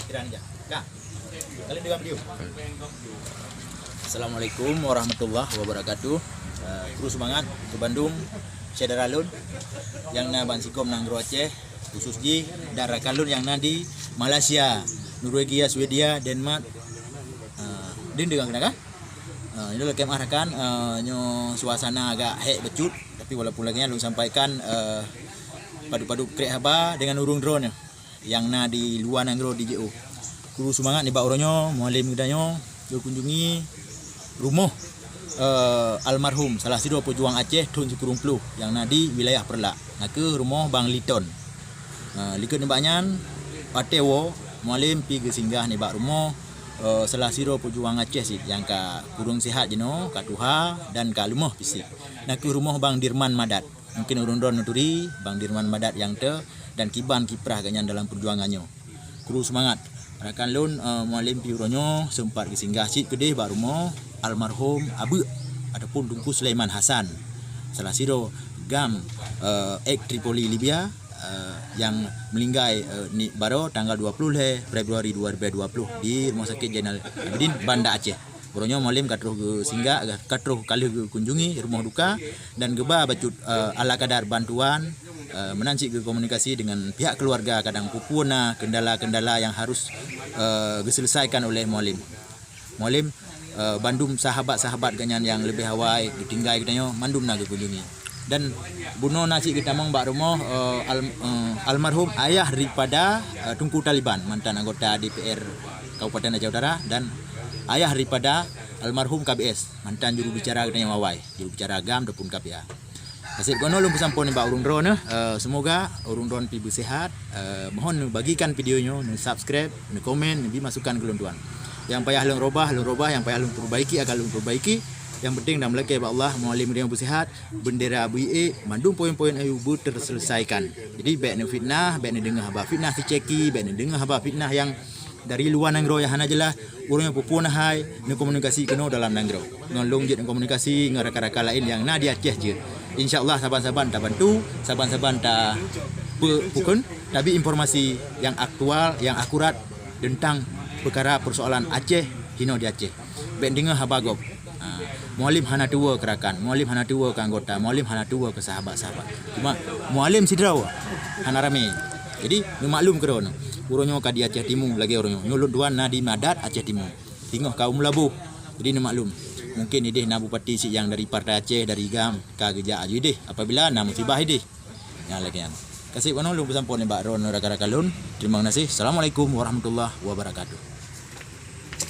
sekiranya aja. Kak, kalian dengar video. Assalamualaikum warahmatullahi wabarakatuh. Terus semangat ke Bandung, Sederalun yang na Bansikom nang Aceh, khusus di daerah Kalun yang na di Malaysia, Norwegia, Swedia, Denmark. Din dengan kena kan? Ini lagi arahkan nyo suasana agak hek becut, tapi walaupun lagi lu sampaikan padu-padu krek haba dengan urung drone yang na di luar nanggro di JO. Kuru semangat ni bakronyo, mualim gedanyo, yo kunjungi rumah almarhum salah satu pejuang Aceh Tun Sukurung Pluh yang na di wilayah Perlak. Nake rumah Bang Liton. Likut nebaknyan patewo mualim pi ke singgah ni bak rumah salah satu pejuang Aceh sih yang ka kurung sihat jeno, ka tuha dan ka lumah pisik. Nake rumah Bang Dirman Madat. Mungkin urun-urun nuturi Bang Dirman Madat yang te dan kiban kiprah ganyan dalam perjuangannya. Kuru semangat. Rakan lun mualim piuronyo sempat ke singgah sit kedih bak rumah almarhum Abu ataupun Tunku Sulaiman Hasan. Salah satu gam ek Tripoli Libya yang meninggal ni baru tanggal 20 Februari 2020 di Rumah Sakit Zainal Abidin Banda Aceh. Uronyo mualim katruh ke singgah katruh kali ke kunjungi rumah duka dan geba bacut ala kadar bantuan menancik ke komunikasi dengan pihak keluarga kadang pupuna kendala-kendala yang harus diselesaikan oleh mualim. Mualim bandum sahabat-sahabat ganyan yang lebih hawai ditinggal katanya mandum nak kunjungi. Dan buno nasi kita mong bak rumah almarhum ayah daripada Tunku Taliban, mantan anggota DPR Kabupaten Aceh Utara, dan ayah daripada almarhum KBS, mantan juru bicara katanya Mawai, juru bicara agam ataupun KPA. Kasih kono lu pesampun bak urung drone semoga urung drone pi bersihat. Mohon bagikan videonya, subscribe, komen, masukkan ke tuan. Yang payah lung robah, yang payah lung perbaiki akan lung perbaiki. Yang penting dalam laki Allah mualim dia bersihat, bendera BE mandung poin-poin ayu terselesaikan. Jadi baik ni fitnah, baik ni dengar haba fitnah diceki, baik ni dengar haba fitnah yang dari luar nanggro yang hana jelah urang yang pupun hai ni komunikasi kena dalam nanggro. Ngolong je komunikasi dengan rakan-rakan lain yang na di Aceh je. InsyaAllah saban-saban tak bantu, saban-saban tak pukun, tapi informasi yang aktual, yang akurat tentang perkara persoalan Aceh, hino di Aceh. Baik dengar haba gop. Mualim hana tua ke rakan, mualim hana tua ke anggota, mualim hana tua ke sahabat-sahabat. Cuma mualim sidraw hana rame. Jadi nu maklum kerono. Uronyo ka di Aceh Timur lagi uronyo. Nyulut duan na di Madat Aceh Timur. Tinggal kaum labuh. Jadi nu maklum. Mungkin ideh na bupati si yang dari Partai Aceh dari Gam ka geja aju ideh apabila na musibah ideh. Yang lagi yang. Kasih kono lu pesampun ni bak ron rakan-rakan lun. Terima kasih. Assalamualaikum warahmatullahi wabarakatuh.